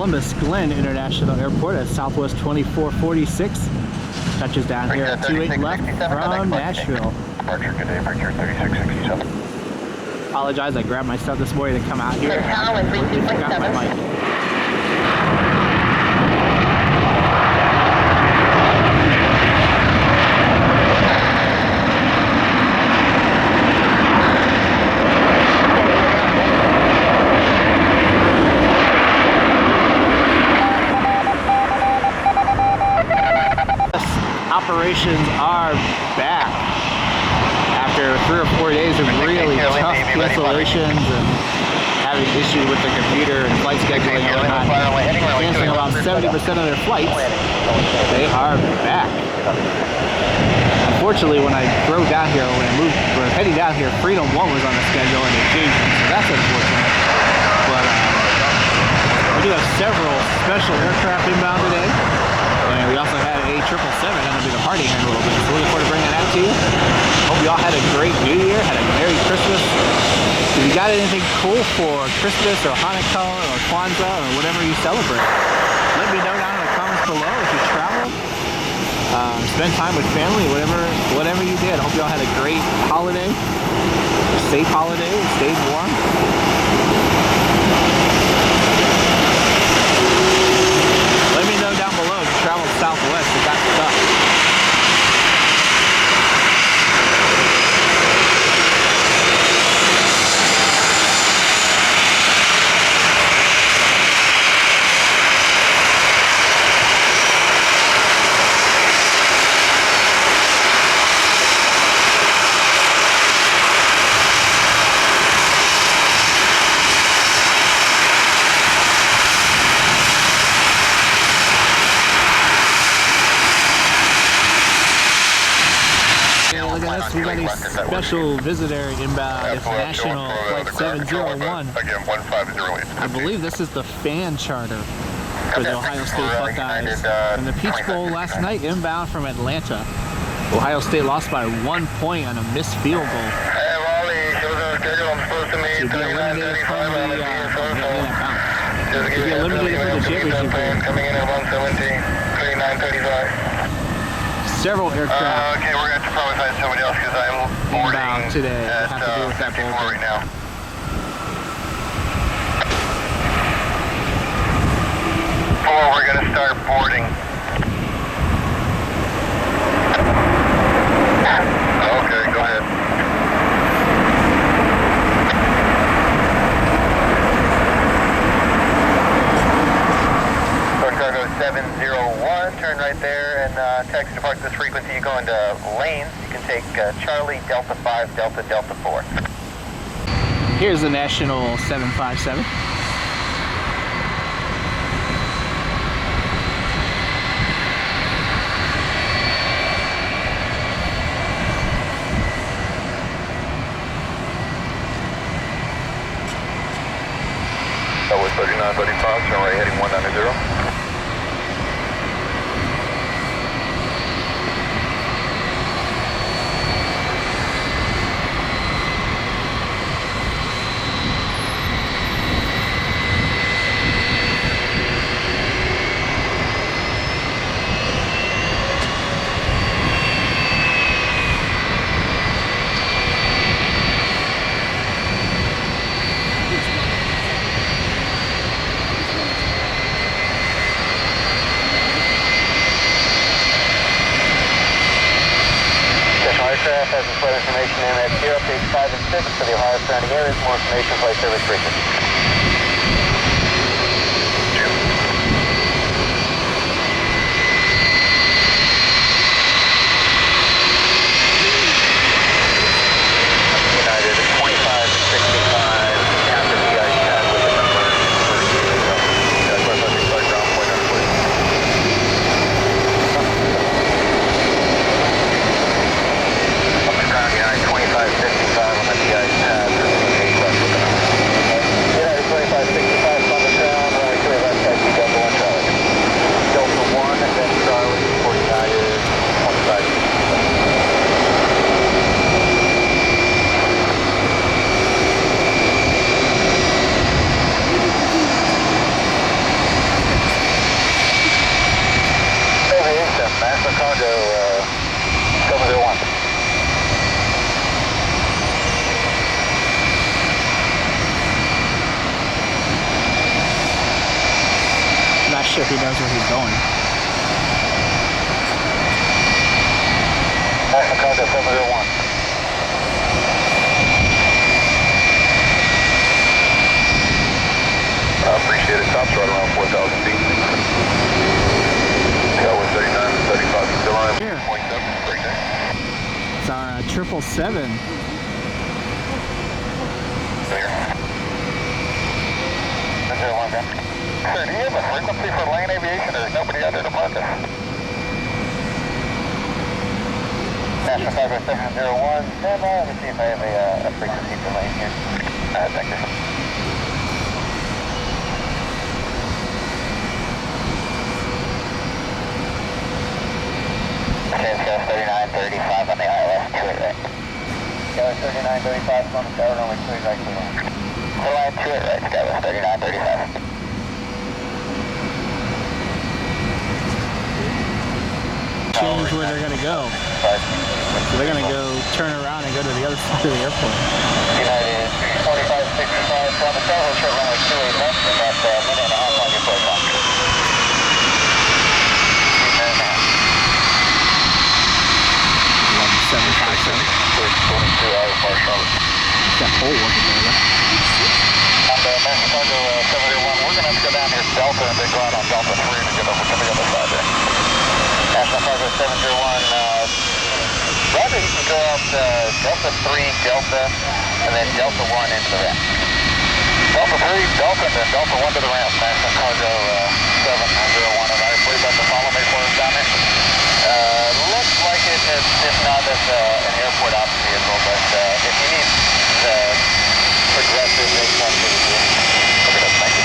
Columbus Glenn International Airport at Southwest 2446. Touches down here at 28 left from Nashville. Departure, good day, Departure 3667. Apologize, I grabbed my stuff this morning to come out here. I completely forgot my mic. Operations are back after 3 or 4 days of really tough cancellations and having issues with the computer and flight scheduling and whatnot, canceling about 70% of their flights. They are back. Unfortunately, when I drove down here, when we're heading down here, Freedom 1 was on the schedule and it changed, so that's unfortunate. But we do have several special aircraft inbound today. And we also had a 777 going to be departing in a little bit, so looking forward to bringing that to you. Hope you all had a great New Year, had a Merry Christmas. If you got anything cool for Christmas or Hanukkah or Kwanzaa or whatever you celebrate, let me know down in the comments below. If you traveled, spend time with family, whatever you did. Hope you all had a great holiday, a safe holiday, stayed warm. Let me know down below if you traveled Southwest and got stuck. We got a special visitor inbound, International Flight 701. Again, 150. I believe this is the fan charter for the Ohio State Buckeyes. And the Peach Bowl last night inbound from Atlanta. Ohio State lost by 1 point on a missed field goal. Hey, Wally, shows our schedule. I'm supposed to meet 3935 on the Pier. Just give you a championship game. Coming in at 117, 3935. Several aircraft. Okay, we're going to have to probably find somebody else because I'm boarding today. at have to deal with that 54 right now. We're going to start boarding. Okay, go ahead. Cargo 701, turn right there and text to park this frequency. You go into lanes. You can take Charlie, Delta 5, Delta, Delta 4. Here's the National 757. That was 3935, turn right heading 190. Has the flight information in at Pier, updates 5 and 6 for the Ohio surrounding areas. More information, flight service frequency. United 2565 after the ice pad with the number 38. That's where the flight ground point on the Ground United 2555 on the ice pad. 38 left with the number. Chicago 701. Not sure if he knows where he's going. Chicago 701. Appreciate it. Top's right around 4,000 feet. Tailwind 39, 35, still on. Here. 0.7, great day. It's our 777. Clear. 701, man. Sir, do you have a frequency for lane aviation, or is nobody out there to mark us? National 50701, stand by. Let me see if I have a frequency for lane here. Thank you. Skyline 3935 on the ILS, 2 right. Skyline 3935 on the tower, only 2 right. Skyline 2 right, Skyline 3935. Change where they're gonna go. So they're gonna go turn around and go to the other side of the airport. United 4565 on the tower, short runway 28 left, and that's a minute and a half on your flight time. 757. 22 hours for Charlotte. That hole wasn't there though. On the Chicago 701, we're gonna have to go down here to Delta and then go out on Delta 3 to get over to the other side there. National Cargo 701, Roger, you can go out Delta 3, Delta, and then Delta 1 into the ramp. Delta 3, Delta, and then Delta 1 to the ramp. National Cargo 701, and I believe that's a follow me for us down there. Looks like it is, if not, it's an airport ops vehicle, but if you need progressive, they come to the gym. Look at that, thank you.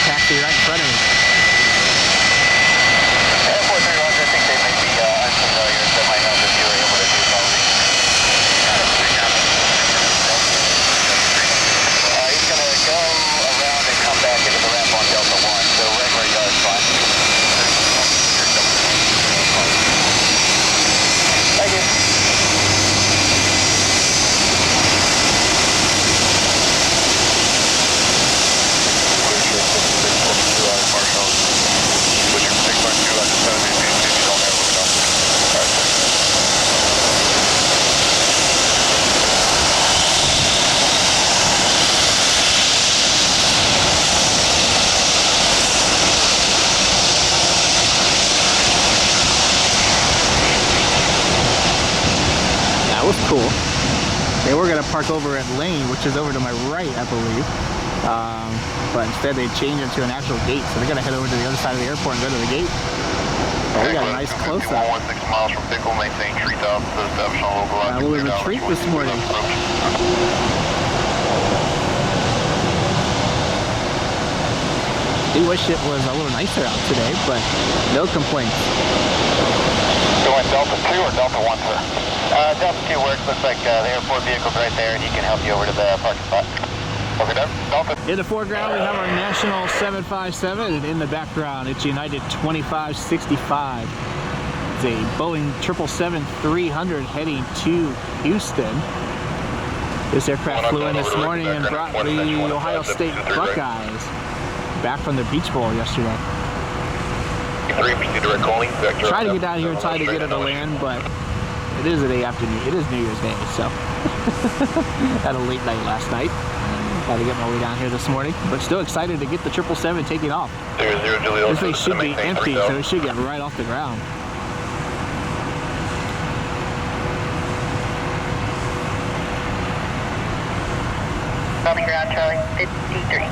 Taxi right in front of me. Airport 3 Roger, I think they may be unfamiliar, so it might help if you were able to do quality. He's going to go around and come back into the ramp on Delta 1, so regular yard's fine. Thank you. That was cool. They were gonna park over at Lane, which is over to my right, I believe. But instead they changed it to an actual gate, so they're gonna head over to the other side of the airport and go to the gate. Oh, we got a nice close-up. 116 miles from Pickle, maintain treetop, establish on local line. A little retreat this morning. I wish it was a little nicer out today, but no complaints. You want Delta 2 or Delta 1, sir? Delta 2 works. Looks like the airport vehicle's right there, and he can help you over to the parking spot. Okay, Delta. In the foreground, we have our National 757, and in the background, it's United 2565. It's a Boeing 777-300 heading to Houston. This aircraft flew in this morning and brought the Ohio State Buckeyes back from the Beach Bowl yesterday. Tried to get down here and try to get it to land, but it is a day after it is New Year's Day, so had a late night last night. Had to get my way down here this morning, but still excited to get the 777 taking off. This thing should be empty, so it should get right off the ground. Coming ground, Charlie 53.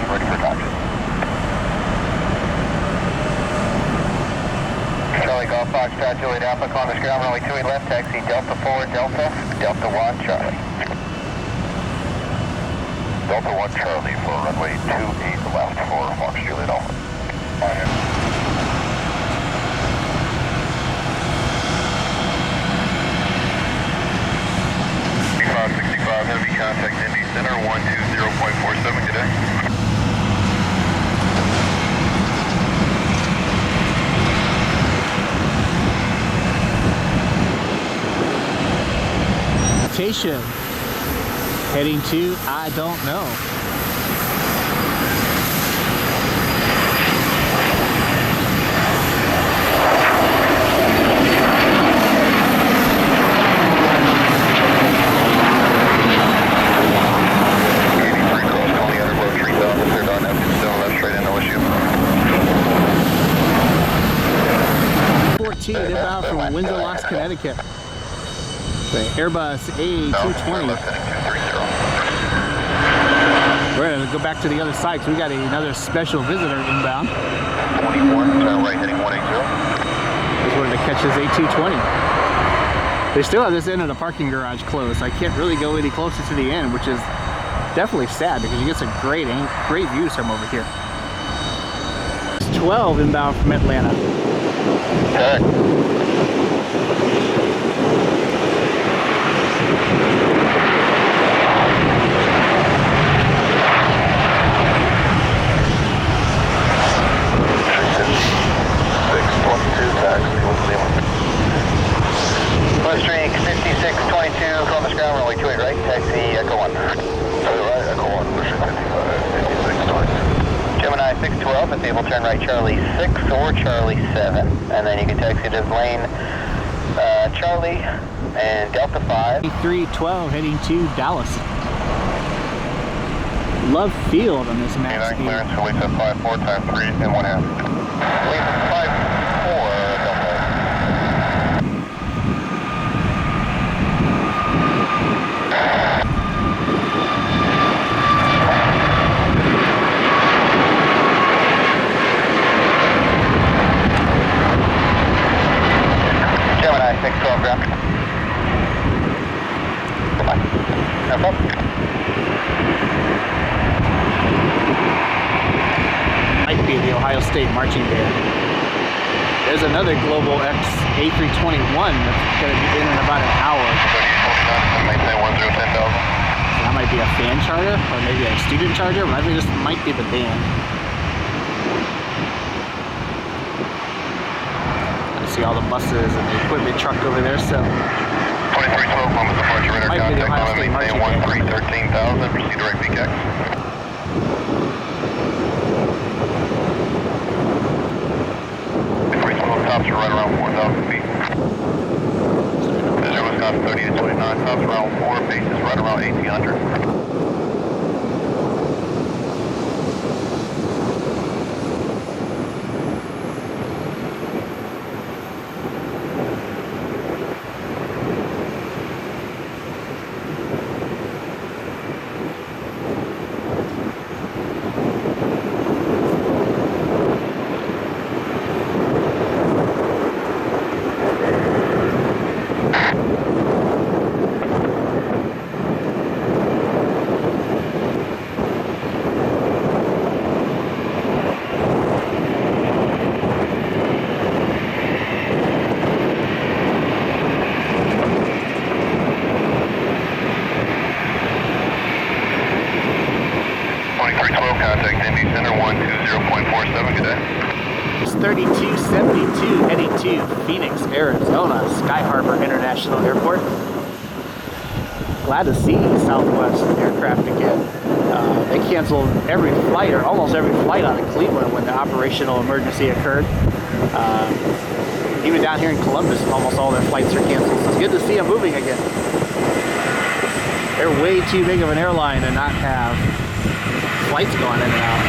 Ready for taxi. Foxtrot Juliet Alpha, Columbus ground runway 28 left, taxi Delta 4, Delta, Delta 1, Charlie. Delta 1, Charlie for runway 28 left for Fox Juliet Alpha. 65, heavy contact Indy Center, 120.47, good day. Station heading to I don't know. Inbound from Windsor Locks, Connecticut. The Airbus A220. We're going to go back to the other side because we got another special visitor inbound. 21, turn right heading 180. Just wanted to catch his A220. They still have this end of the parking garage closed. I can't really go any closer to the end, which is definitely sad because you get some great views from over here. It's 12 inbound from Atlanta. Okay. Streak 5622, Columbus ground runway 28 right, taxi Echo 1. Right, Echo 1, pushing 5622. Gemini 612, it's able to turn right Charlie 6 or Charlie 7, and then you can taxi to lane Charlie and Delta 5. 312 heading to Dallas. Love field on this max speed. Clearance for Lisa 54 times 3 and 1/2. Lisa 54, Delta. Gemini 612 ground. Come on. No problem. Might be the Ohio State marching band. There's another Global X A321 that's going to be in about an hour. That might be a fan charter or maybe a student charter, but I think this might be the band. I see all the buses and the equipment truck over there, so 2312 Columbus departure radar might be the contact Ohio State marching band. 13,000, proceed direct VCAX. Tops are right around 4,000 feet. Visual Wisconsin 30 to 29, tops around 4, base is right around 1,800. Contact Indy Center 120.47, good day. It's 3272 heading to Phoenix, Arizona, Sky Harbor International Airport. Glad to see Southwest aircraft again. They canceled every flight, or almost every flight out of Cleveland when the operational emergency occurred. Even down here in Columbus, almost all their flights are canceled. So it's good to see them moving again. They're way too big of an airline to not have flights going in and out.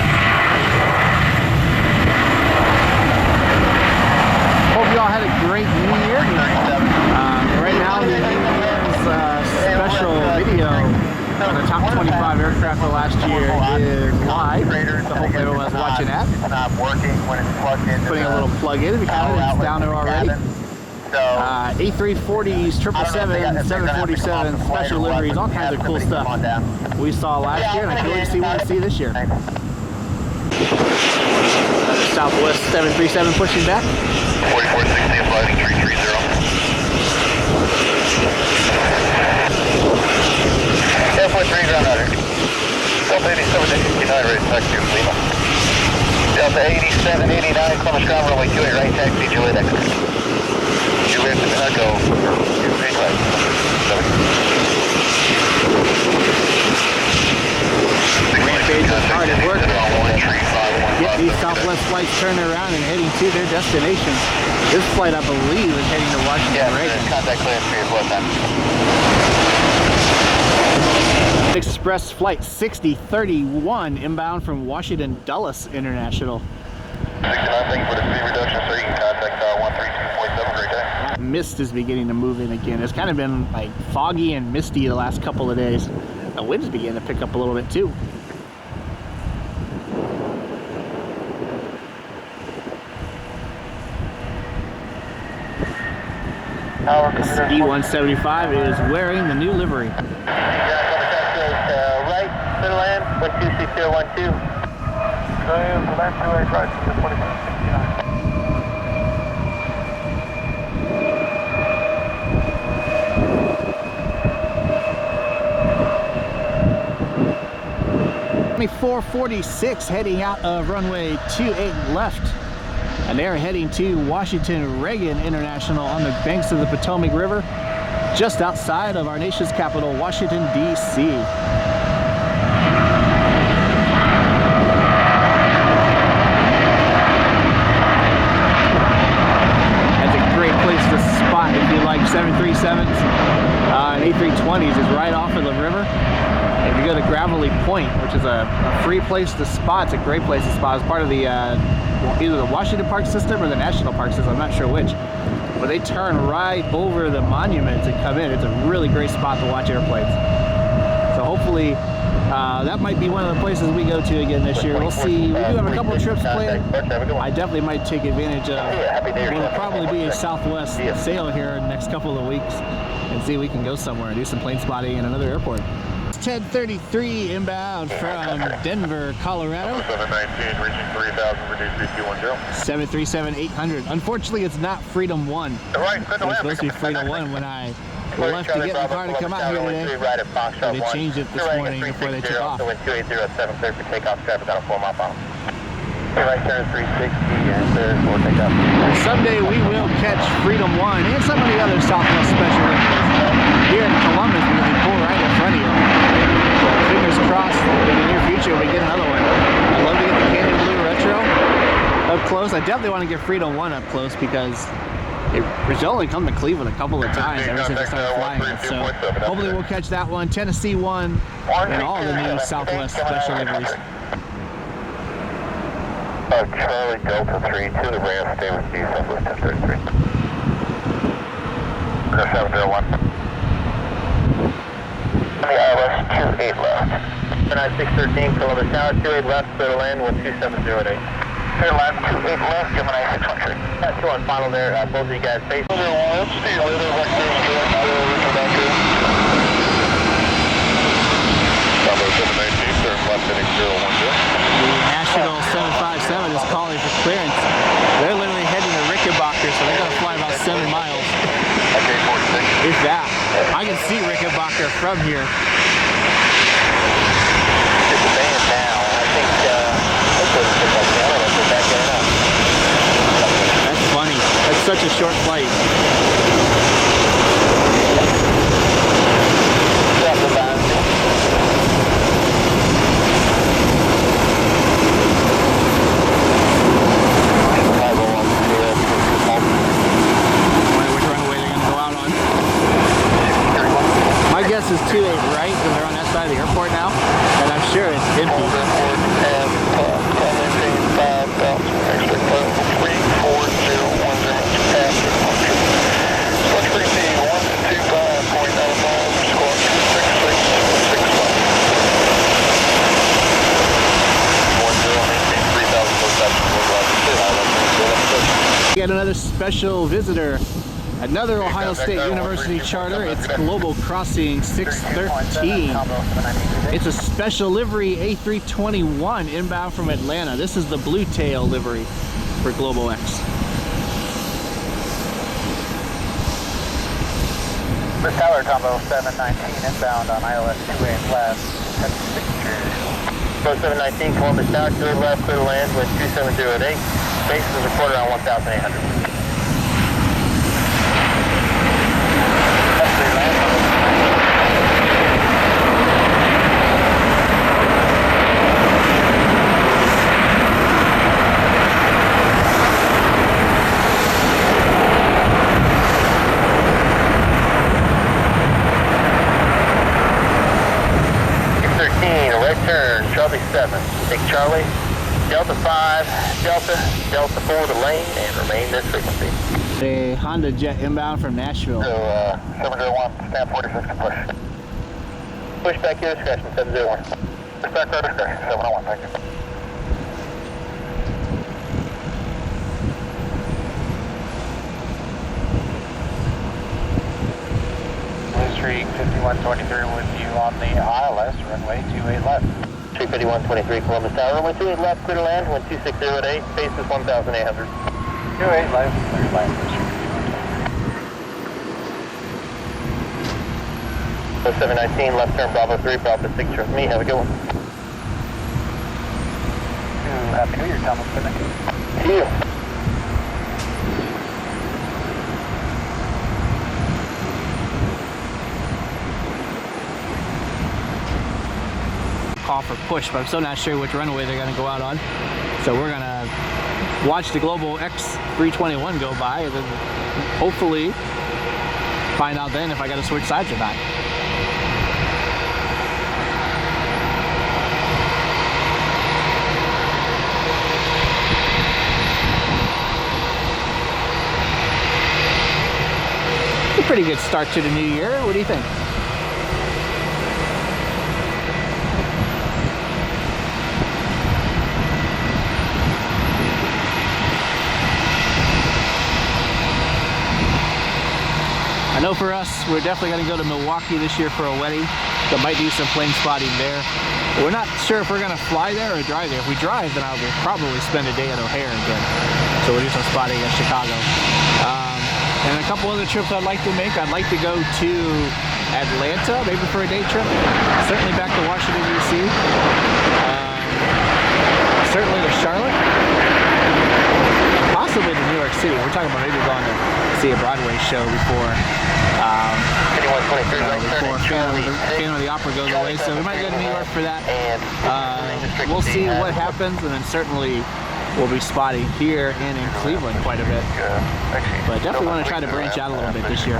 Hope you all had a great New Year. Right now, the New Year's special video on the top 25 aircraft of last year is live. So hopefully everyone's watching that. It's not working when it's plugged in. Putting a little plug in. It's down there already. So A340s, 777, 747, special liveries, all kinds of cool stuff we saw last year, and I can't wait to see what we see this year. Southwest 737 pushing back. 4460 flighting 330. Airport 3 ground order. Delta 87 right taxi to Lima. Delta 8789 Columbus ground runway 28 right taxi Juliet exit. Juliet to Echo. Green light. Rampage is hard at work. Get these Southwest flights turned around and heading to their destinations. This flight, I believe, is heading to Washington, Reagan. Contact clearance for your blood time. Express flight 6031 inbound from Washington Dulles International. 69, thank you for the speed reduction, so you can contact 132.7, great day. Mist is beginning to move in again. It's kind of been like foggy and misty the last couple of days. The wind's beginning to pick up a little bit too. This E175 is wearing the new livery. Right, middle land, 126012. Land 28 right, 2446 heading out of runway 28 left, and they're heading to Washington Reagan International on the banks of the Potomac River, just outside of our nation's capital, Washington, D.C. That's a great place to spot if you like 737s and A320s. Is right off of the river. If you go to Gravelly Point, which is a free place to spot, it's a great place to spot. It's part of the either the Washington Park system or the National Park system, I'm not sure which. But they turn right over the monuments and come in. It's a really great spot to watch airplanes. So hopefully that might be one of the places we go to again this year. We'll see. We do have a couple of trips planned. I definitely might take advantage of what will probably be a Southwest sail here in the next couple of weeks and see if we can go somewhere and do some plane spotting in another airport. 1033 inbound from Denver, Colorado. 719 reaching 3000 for D3210. 737-800. Unfortunately, it's not Freedom 1. Right, it was supposed to be Freedom 1 when I left to get the car to come out here today. But they changed it this morning before they took off. 2807 clear for takeoff, traffic on a 4 mile final. Right turn 360 and clear for takeoff. Someday we will catch Freedom 1 and some of the other Southwest special airplanes here in Columbus because they pull right in front of you. So fingers crossed in the near future we get another one. I'd love to get the Canyon Blue Retro up close. I definitely want to get Freedom 1 up close because it's only come to Cleveland a couple of times ever since I started flying it. So hopefully we'll catch that one, Tennessee 1, and all the new Southwest special liveries. Charlie Delta 3 to the ramp, stay with you, Southwest 1033. 701. On the ILS 28 left. 9613, Columbus Tower, 28 left, clear to land, 12708. Clear to land, 28 left, Gemini 613. Got 2 on final there, both of you guys face. See you later, vectors, direct, Richard back here. Bravo 719, turn left heading 010. The National 757 is calling for clearance. They're literally heading to Rickenbacker, so they're going to fly about 7 miles. Okay, 46. If that. I can see Rickenbacker from here. It's a band now. I think hopefully it's like that. I don't know if we're back there now. That's funny. That's such a short flight. Stop the band. Is 28 right because they're on that side of the airport now, and I'm sure it's empty. We got another special visitor Another Ohio State University charter. It's Global Crossing 613. It's a special livery A321 inbound from Atlanta. This is the blue tail livery for Global X. Miss Tyler, Combo 719 inbound on ILS 2A flat. Go 719, Columbus Tower, clear left, clear to land, wind 270 at 8. Base is reported on 1,800. Charlie 7, take Charlie, Delta 5, Delta 4 to lane, and remain this frequency. A Honda Jet inbound from Nashville. So, 701, stand 46 to push. Push back here, discretion, 701. Push back row, discretion, 701, thank you. Street 5123 with you on the ILS, runway 28 left. 35123 Columbus Tower, runway 28 left, clear to land, wind 260 at 8, base is 1,800. 28 left, clear land. 719, left turn Bravo 3, Bravo 6 with me, have a good one. Happy New Year, Thomas. See you. Call for push, but I'm still not sure which runway they're going to go out on. So we're going to watch the Global X321 go by and then hopefully find out then if I got to switch sides or not. It's a pretty good start to the new year. What do you think? I know for us, we're definitely going to go to Milwaukee this year for a wedding. So might do some plane spotting there. But we're not sure if we're going to fly there or drive there. If we drive, then I'll probably spend a day at O'Hare again. So we'll do some spotting at Chicago. And a couple other trips I'd like to make. I'd like to go to Atlanta, maybe for a day trip. Certainly back to Washington, D.C. Certainly to Charlotte. Possibly to New York City. We're talking about maybe going to see a Broadway show before Phantom of the Opera goes away, so we might go to New York for that. We'll see what happens, and then certainly we'll be spotting here and in Cleveland quite a bit. But definitely want to try to branch out a little bit this year.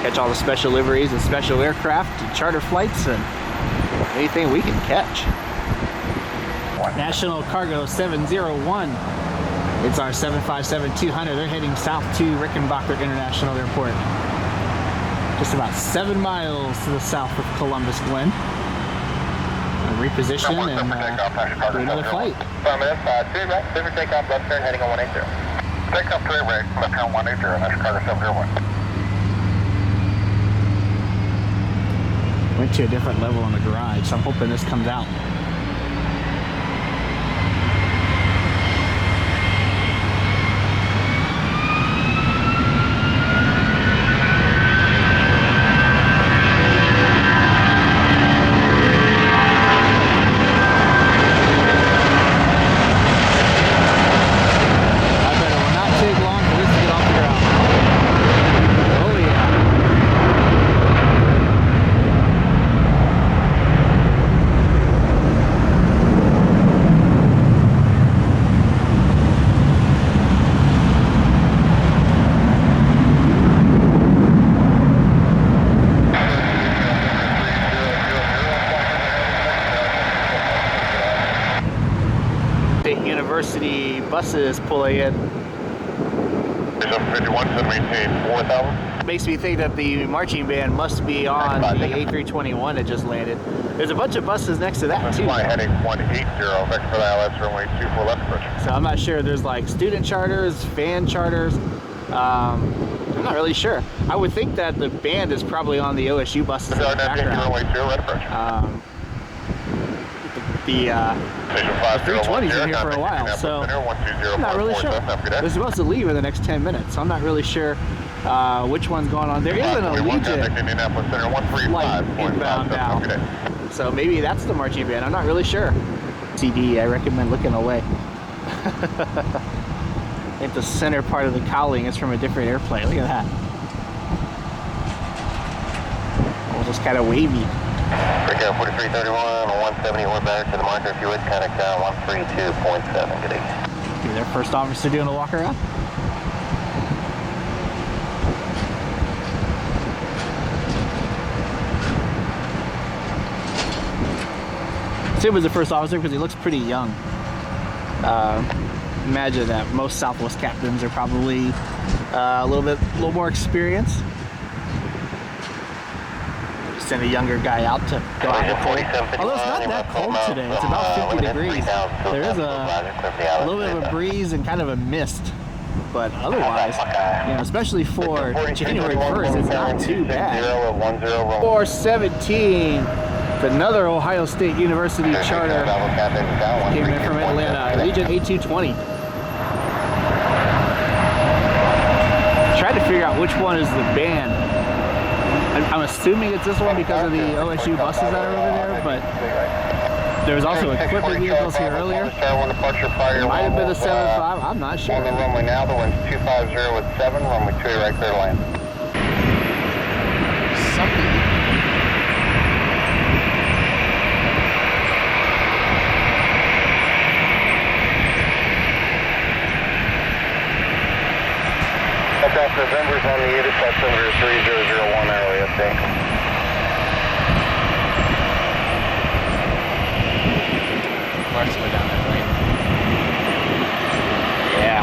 Catch all the special liveries and special aircraft and charter flights and anything we can catch. National Cargo 701. It's our 757-200. They're heading south to Rickenbacker International Airport. Just about 7 miles to the south of Columbus, Glen. Reposition and do another flight. 5 minutes, clear right, clear for takeoff, left turn, heading on 180. Takeoff clear right, left turn 180, National Cargo 701. Went to a different level in the garage, so I'm hoping this comes out. University buses pulling in. 51 to maintain 4,000. Makes me think that the marching band must be on the A321 that just landed. There's a bunch of buses next to that too. Fly heading 180, vector for the ILS runway 24 left approach. So I'm not sure. There's like student charters, fan charters. I'm not really sure. I would think that the band is probably on the OSU buses in the background. The 320's been here for a while, so I'm not really sure. They're supposed to leave in the next 10 minutes, so I'm not really sure which one's going on. There is an Allegiant flight inbound now, so maybe that's the marching band. I'm not really sure. CD, I recommend looking away. I think the center part of the cowling is from a different airplane. Look at that. Almost kind of wavy. Breakout 4331, 170, we're back to the marker. If you would, contact 132.7. Good day. Okay, their first officer doing a walk around. Tim was the first officer because he looks pretty young. Imagine that most Southwest captains are probably a little more experienced. Send a younger guy out to go out cold. Although it's not that cold today, it's about 50 degrees. There is a little bit of a breeze and kind of a mist, but otherwise, you know, especially for January 1st, it's not too bad. 417, another Ohio State University charter came in from Atlanta, Allegiant A220. Tried to figure out which one is the band. I'm assuming it's this one because of the OSU buses that are over there, but there's also equipment vehicles here earlier. It might have been the 7.5, I'm not sure. On the runway now, the wind's 250 with 7, runway 2 right clear to land. Something. That's November's on the unit, that's under 3001 hourly update. Mark's way down that lane. Yeah.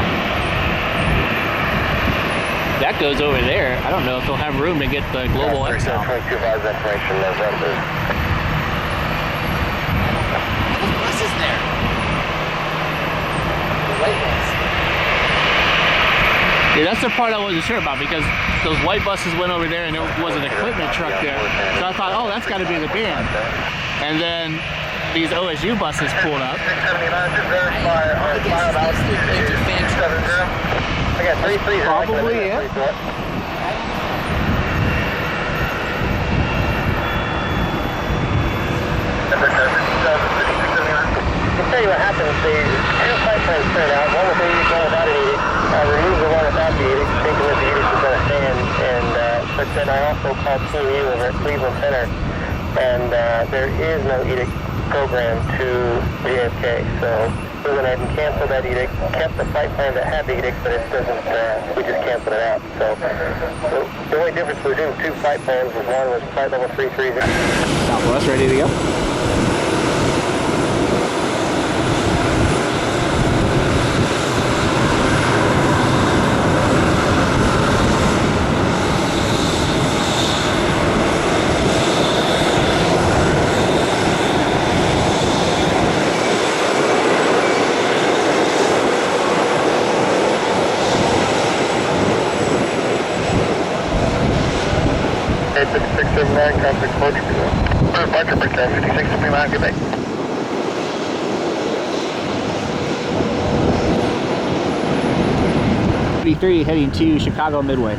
That goes over there. I don't know if they'll have room to get the Global XL. 22 vibes information, November. There's buses there. The white ones. Yeah, that's the part I wasn't sure about because those white buses went over there and there was an equipment truck there. So I thought, oh, that's got to be the band. And then these OSU buses pulled up. Probably it. I'll tell you what happens. The two flight plans cleared out. One with the edict, one without an edict. I removed the one without the edict, thinking that the edict was going to stand. But then I also called TMU over at Cleveland Center, and there is no edict program to JFK. So we went ahead and canceled that edict, kept the flight plan that had the edict, but it doesn't, we just canceled it out. So the only difference between two flight plans was one was flight level 330. Southwest ready to go. Contact departure breakdown 5679, good day. 33 heading to Chicago Midway.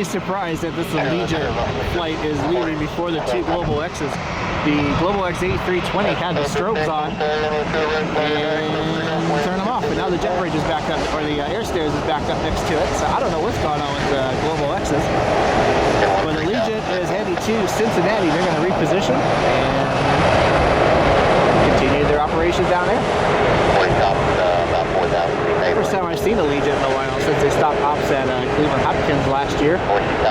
Surprised that this Allegiant flight is leaving before the two Global X's. the Global X A320 had the strobes on and turn them off, but now the jet bridge is back up, or the air stairs is backed up next to it, so I don't know what's going on with the Global X's. But Allegiant is heading to Cincinnati. They're going to reposition and continue their operations down there. First time I've seen Allegiant in a while since they stopped ops at Cleveland Hopkins last year.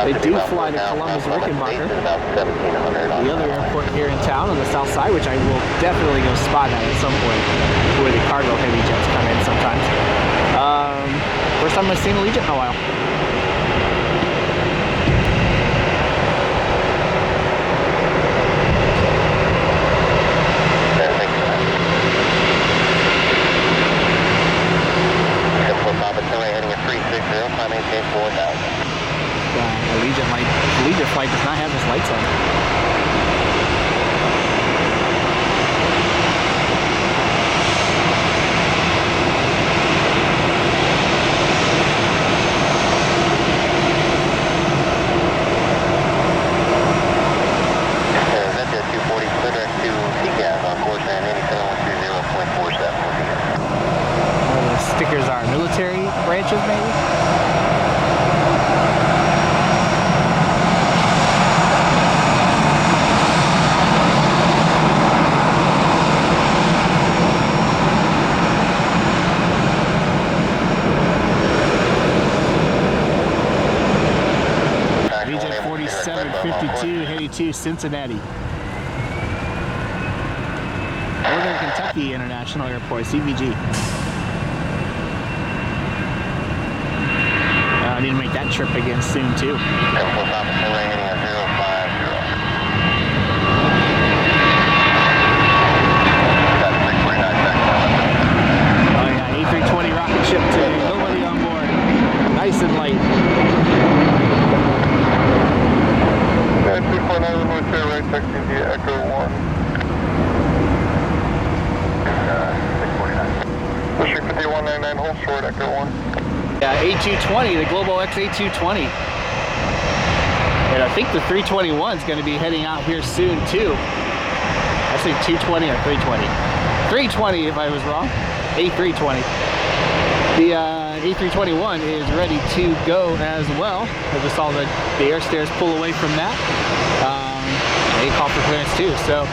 They do fly to Columbus Rickenbacker, the other airport here in town on the south side, which I will definitely go spot at some point, where the cargo heavy jets come in sometimes. First time I've seen Allegiant in a while. Allegiant flight does not have its lights on. The stickers are military branches, maybe? Allegiant 4752 heading to Cincinnati. Northern Kentucky International Airport, CVG. I need to make that trip again soon too. Oh yeah, A320 rocket ship today. Nobody on board. Nice and light. Right, texting via Echo 1. 649. Pushing 5199, hold short, Echo 1. Yeah, A220, the Global X A220. And I think the 321 is going to be heading out here soon too. I say 220 or 320. 320 if I was wrong. A320. The A321 is ready to go as well. I just saw the air stairs pull away from that. They call for clearance too. So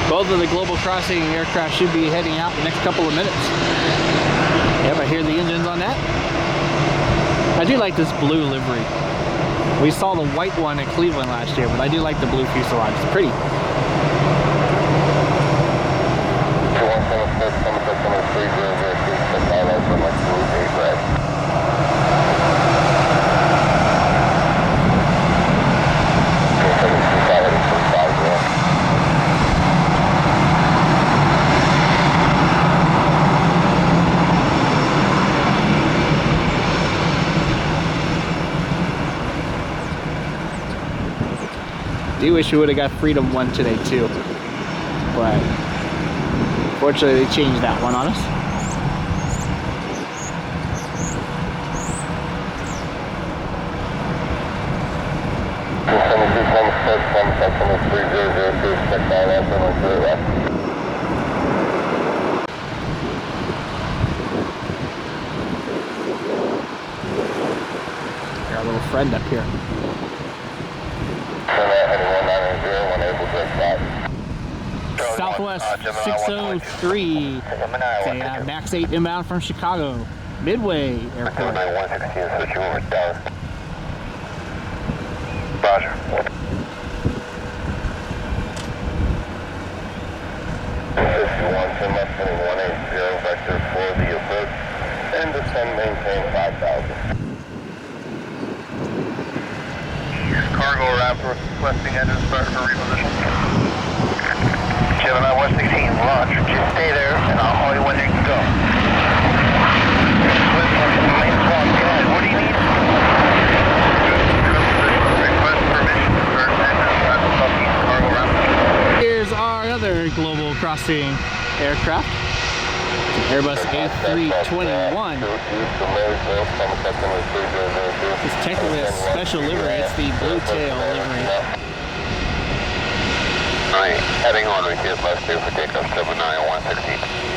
both of the Global Crossing aircraft should be heading out in the next couple of minutes. Yep, I hear the engines on that. I do like this blue livery. We saw the white one at Cleveland last year, but I do like the blue fuselage. It's pretty. I do wish we would have got Freedom 1 today too, but fortunately they changed that one on us. Got a little friend up here. Southwest 603. Okay, Max 8 inbound from Chicago. Midway Airport. Roger. Vector for the approach and descend maintain 5,000. Cargo Raptor requesting engine start for reposition. Gemini 116, launch. Just stay there and I'll call you when you can go. What do you need? Request permission to start engine at the Buckeyes Cargo Raptor. Here's our other Global Crossing aircraft. Airbus A321. It's technically a special livery. It's the blue tail livery. Alright, heading on receive left 2 for takeoff 79116.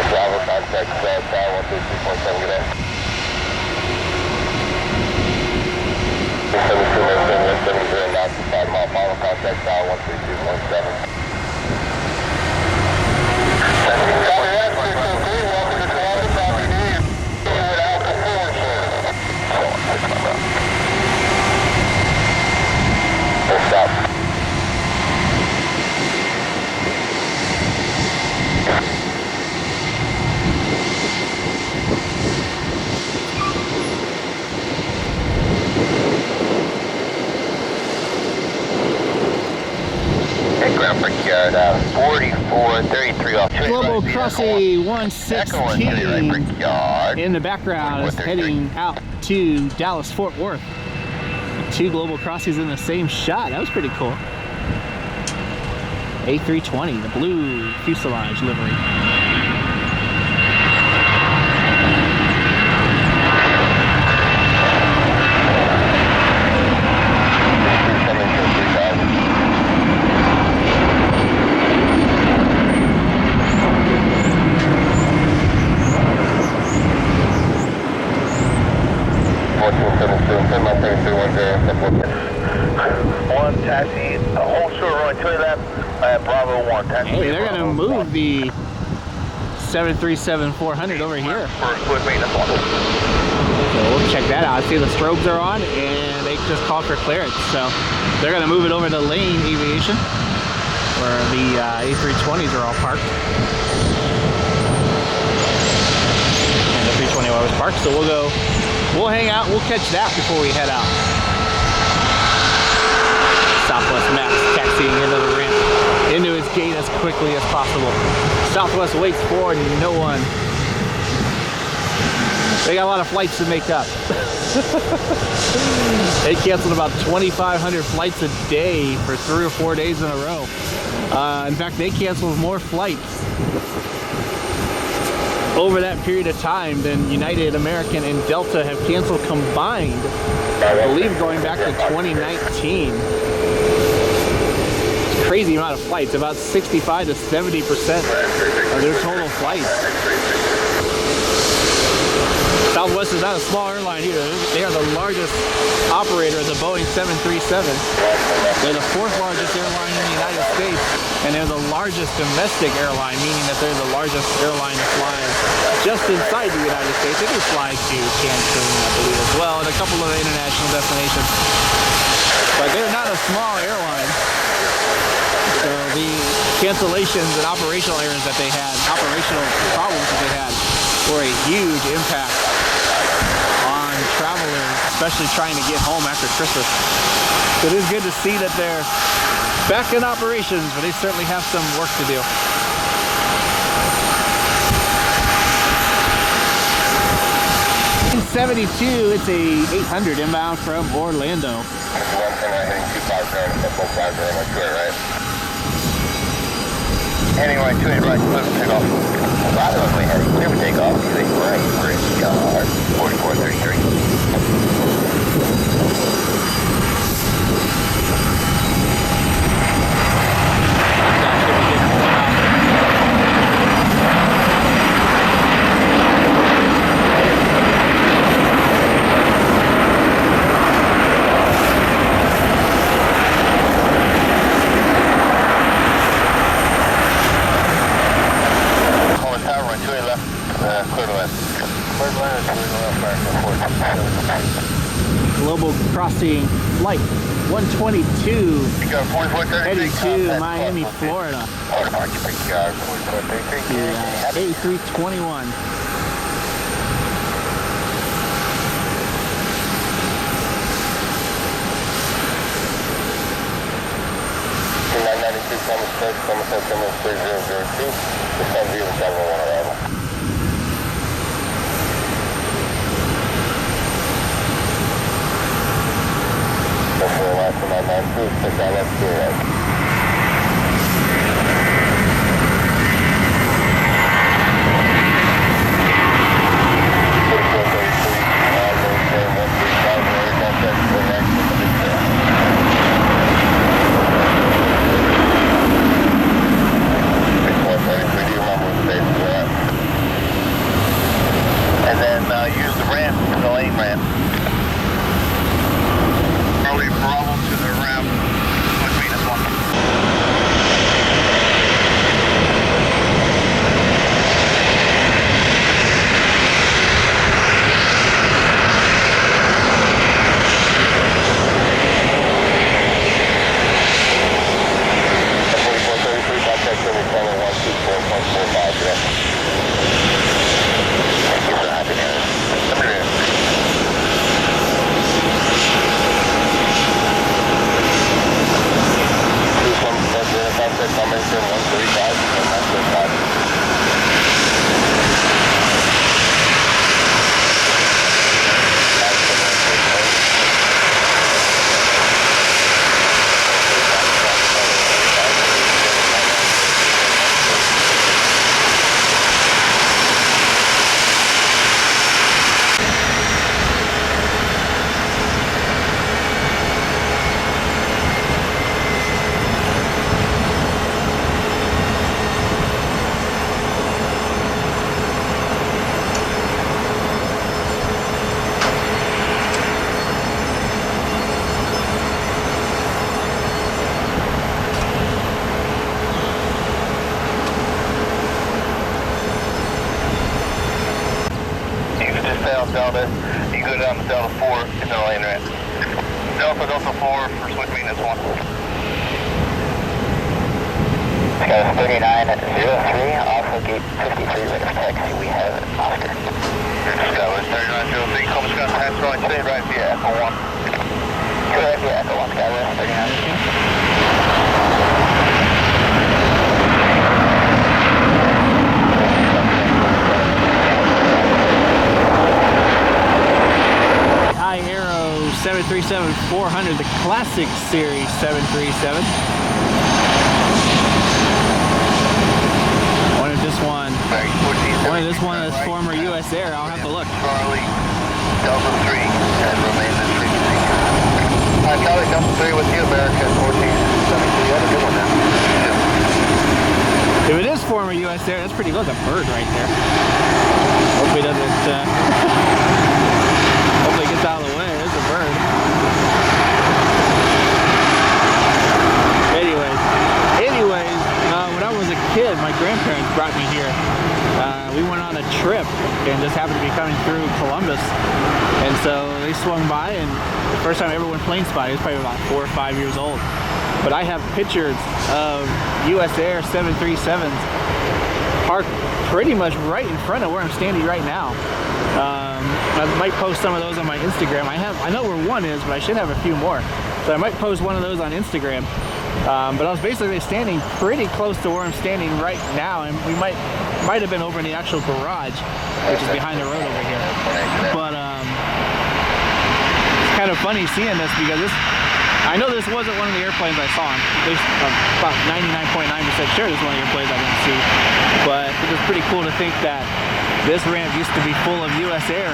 Travel contact, dial 132.7, good day. 170 knots, 5 mile follow contact, dial 132.7. Copy that, 603, welcome to Columbus, Happy New Year. Without the forward, sir. Full stop. Ground Brickyard, 4433 off. Global Crossing 116 in the background is heading out to Dallas Fort Worth. 2 Global Crossings in the same shot. That was pretty cool. A320, the blue fuselage livery. One taxi, a whole short runway 2 left, Bravo 1 taxi. Hey, they're gonna move the 737-400 over here. For maintenance 1. So we'll check that out. See, the strobes are on and they just called for clearance. So they're gonna move it over to Lane Aviation where the A320s are all parked. And the 320 was parked, so we'll hang out, we'll catch that before we head out. Southwest Max taxiing into the ramp, into his gate as quickly as possible. Southwest waits for no one. They got a lot of flights to make up. They canceled about 2,500 flights a day for 3 or 4 days in a row. In fact, they canceled more flights over that period of time than United, American, and Delta have canceled combined, I believe, going back to 2019. It's a crazy amount of flights, about 65 to 70% of their total flights. Southwest is not a small airline either. They are the largest operator of the Boeing 737. They're the 4th largest airline in the United States, and they're the largest domestic airline, meaning that they're the largest airline to fly just inside the United States. They do fly to Cancun, I believe, as well, and a couple of international destinations. But they're not a small airline. So the cancellations and operational errors that they had, operational problems that they had, were a huge impact on travelers, especially trying to get home after Christmas. So it is good to see that they're back in operations, but they certainly have some work to do. In 72, it's a 800 inbound from Orlando. Heading right, 2 right, clear for takeoff. Right runway heading, clear for takeoff. Heading right, Brickyard, 4433. Global Crossing Flight 122 heading to Miami, Florida. A321. Delta, you go down to Delta 4 in the lane right. Delta 4 for switch maintenance 1. Sky 3903, also gate 53 right of taxi, we have Oscar. Sky 3903, Coleman Scott, pass right, stay right via Echo 1. Go right via Echo 1, Skywest 3903. iAero 737-400, the classic series 737. Wonder if this one is former US Air. I'll have to look. Charlie, Delta 3, and remain in frequency. Charlie, Delta 3 with you, American 1473. That's a good one now. If it is former US Air, that's pretty good. A bird right there. Hopefully it doesn't. Hopefully it gets out of the way. There's a bird. Anyways, when I was a kid, my grandparents brought me here. We went on a trip and just happened to be coming through Columbus. And so they swung by, and the first time I ever went plane spotting, I was probably about 4 or 5 years old. But I have pictures of US Air 737s parked pretty much right in front of where I'm standing right now. I might post some of those on my Instagram. I know where one is, but I should have a few more. So I might post one of those on Instagram. But I was basically standing pretty close to where I'm standing right now, and we might have been over in the actual garage, which is behind the road over here. But it's kind of funny seeing this because I know this wasn't one of the airplanes I saw. At least about 99.9% sure this is one of the airplanes I didn't see. But it was pretty cool to think that this ramp used to be full of US Air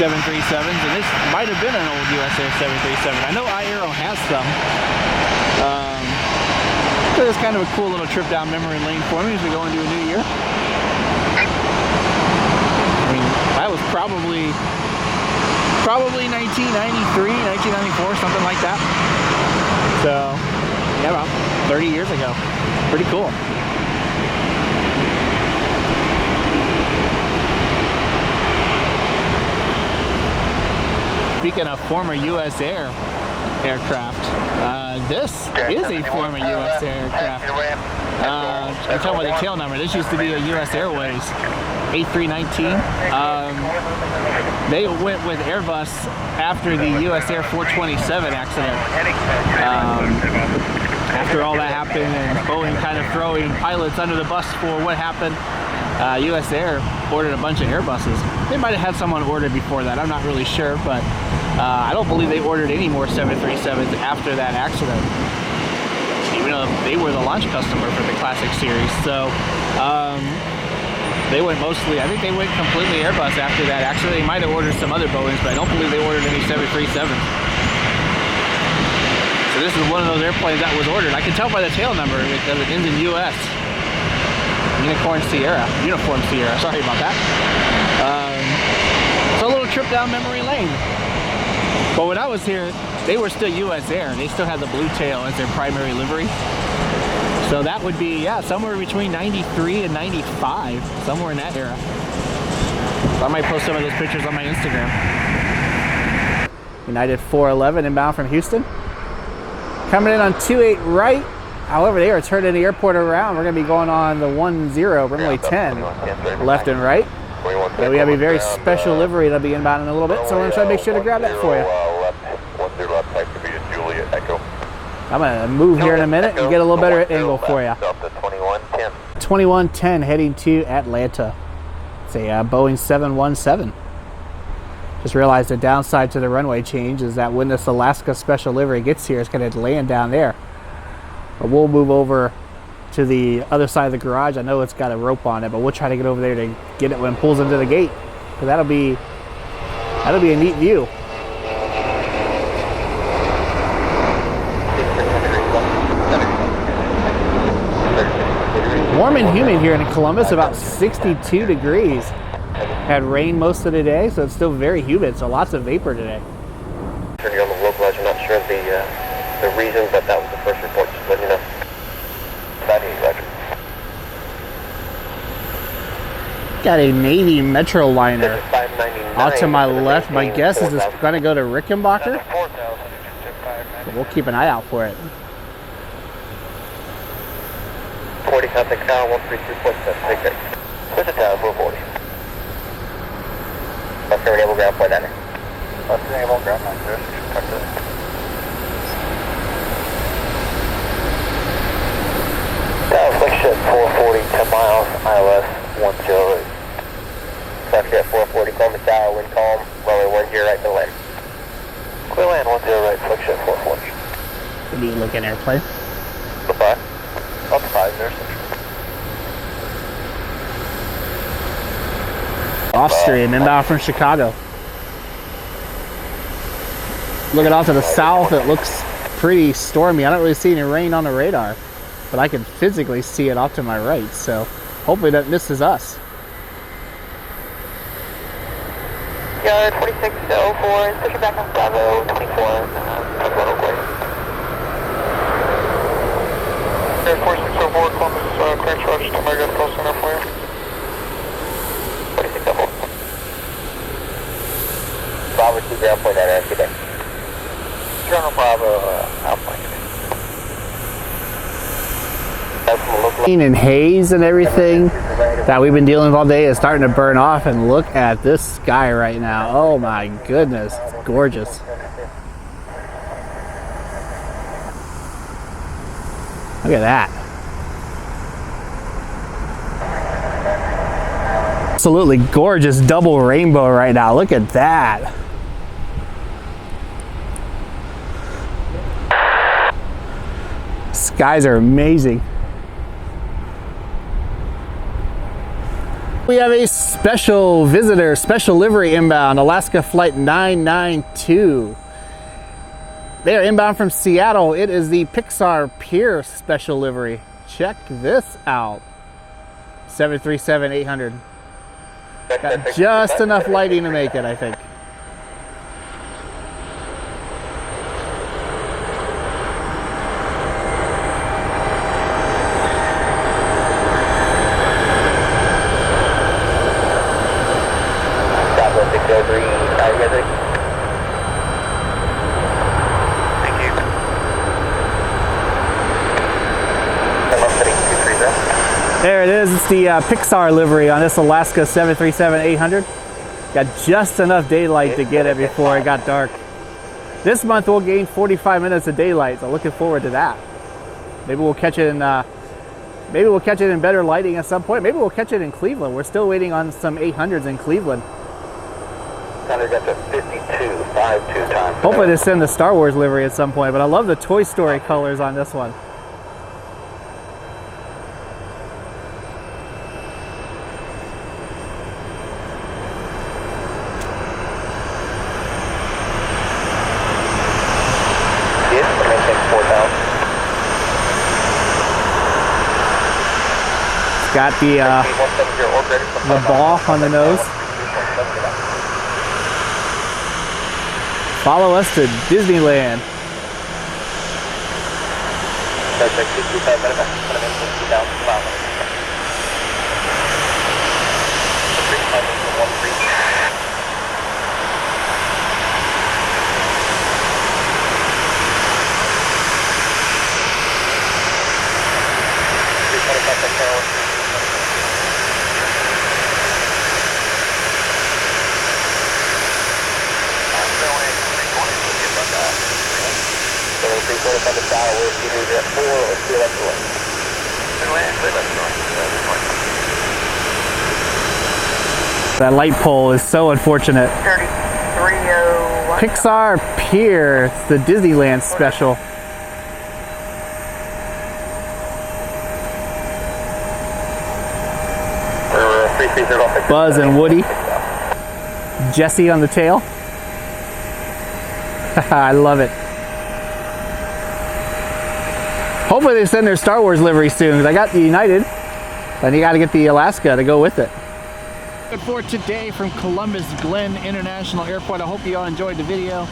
737s, and this might have been an old US Air 737. I know iAero has some. So it's kind of a cool little trip down memory lane for me as we go into a new year. I mean, that was probably 1993, 1994, something like that. So, yeah, about 30 years ago. Pretty cool. Speaking of former US Air aircraft, this is a former US Air aircraft. You can tell by the tail number. This used to be a US Airways 8319. They went with Airbus after the US Air 427 accident. After all that happened and Boeing kind of throwing pilots under the bus for what happened, US Air ordered a bunch of Airbuses. They might have had someone ordered before that, I'm not really sure, but I don't believe they ordered any more 737s after that accident, even though they were the launch customer for the Classic series. So they went mostly, I think they went completely Airbus after that accident. They might have ordered some other Boeings, but I don't believe they ordered any 737s. So this is one of those airplanes that was ordered. I can tell by the tail number because it ends in US. Uniform Sierra, sorry about that. So a little trip down memory lane. But when I was here, they were still US Air. They still had the blue tail as their primary livery. So that would be, yeah, somewhere between 93 and 95, somewhere in that era. So I might post some of those pictures on my Instagram. United 411 inbound from Houston. Coming in on 28 right. However, they are turning the airport around. We're going to be going on the 10, runway 10, left and right. Yeah, we have a very special livery that'll be inbound in a little bit, so we're going to try to make sure to grab that for you. I'm going to move here in a minute and get a little better angle for you. Delta 2110. 2110 heading to Atlanta. It's a Boeing 717. Just realized the downside to the runway change is that when this Alaska special livery gets here, it's going to land down there. But we'll move over to the other side of the garage. I know it's got a rope on it, but we'll try to get over there to get it when it pulls into the gate. Because that'll be a neat view. Warm and humid here in Columbus, about 62 degrees. Had rain most of the day, so it's still very humid, so lots of vapor today. You're on the localizer, not sure of the reason, but that was the first report, just let you know. Got a Navy Metro liner out to my left. My guess is it's going to go to Rickenbacker. We'll keep an eye out for it. 40 contact tower 132.7. Take care. Switch to tower 440. Let's see enable ground point enter. Let's see enable ground point enter. Tower flight 440, 10 miles, ILS 108. Traffic at 440, Columbus Tower, wind calm, runway 10 right to land. Clear land 10 right, flight 440. What do you look in airplane? Goodbye. Up 5 there. Off stream, inbound from Chicago. Looking off to the south, it looks pretty stormy. I don't really see any rain on the radar, but I can physically see it off to my right, so hopefully that misses us. Yeah, 2604, switch back on Bravo 24, Air 4604, Columbus, clearance Roger to Omega, call center for you. 4604. Bravo 2 ground point at air today. General Bravo, outflank. And haze and everything that we've been dealing with all day is starting to burn off, and look at this sky right now. Oh my goodness, it's gorgeous. Look at that. Absolutely gorgeous double rainbow right now. Look at that. Skies are amazing. We have a special visitor, special livery inbound, Alaska Flight 992. They are inbound from Seattle. It is the Pixar Pier special livery. Check this out. 737-800. Got just enough lighting to make it, I think. There it is. It's the Pixar livery on this Alaska 737-800. Got just enough daylight to get it before it got dark. This month we'll gain 45 minutes of daylight, so looking forward to that. Maybe we'll catch it in better lighting at some point. Maybe we'll catch it in Cleveland. We're still waiting on some 800s in Cleveland. Thunder got to 52.52 time. Hopefully they send the Star Wars livery at some point, but I love the Toy Story colors on this one. Got the ball on the nose. Follow us to Disneyland. On the tower, we'll see who's at 4, let's see left to right. That light pole is so unfortunate. 3301. Pixar Pier, it's the Disneyland special. Buzz and Woody. Jesse on the tail. I love it. Hopefully they send their Star Wars livery soon, because I got the United, and you got to get the Alaska to go with it. Good for today from Columbus Glen International Airport. I hope you all enjoyed the video.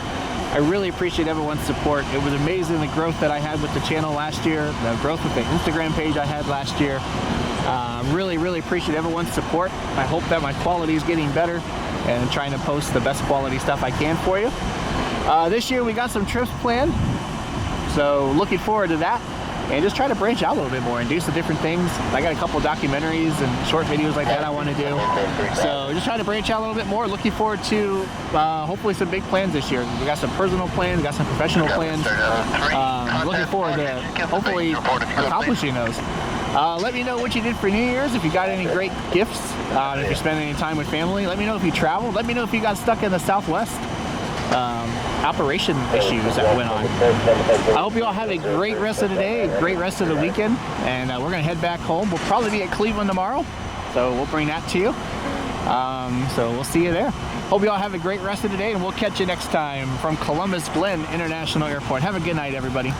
I really appreciate everyone's support. It was amazing the growth that I had with the channel last year, the growth with the Instagram page I had last year. Really appreciate everyone's support. I hope that my quality is getting better and trying to post the best quality stuff I can for you. This year we got some trips planned, so looking forward to that. And just try to branch out a little bit more and do some different things. I got a couple documentaries and short videos like that I want to do. So just try to branch out a little bit more. Looking forward to hopefully some big plans this year. We got some personal plans, got some professional plans. Looking forward to hopefully accomplishing those. Let me know what you did for New Year's, if you got any great gifts, if you're spending any time with family. Let me know if you traveled. Let me know if you got stuck in the Southwest. Operation issues that went on. I hope you all have a great rest of the day, a great rest of the weekend, and we're going to head back home. We'll probably be at Cleveland tomorrow, so we'll bring that to you. So we'll see you there. Hope you all have a great rest of the day, and we'll catch you next time from Columbus Glen International Airport. Have a good night, everybody.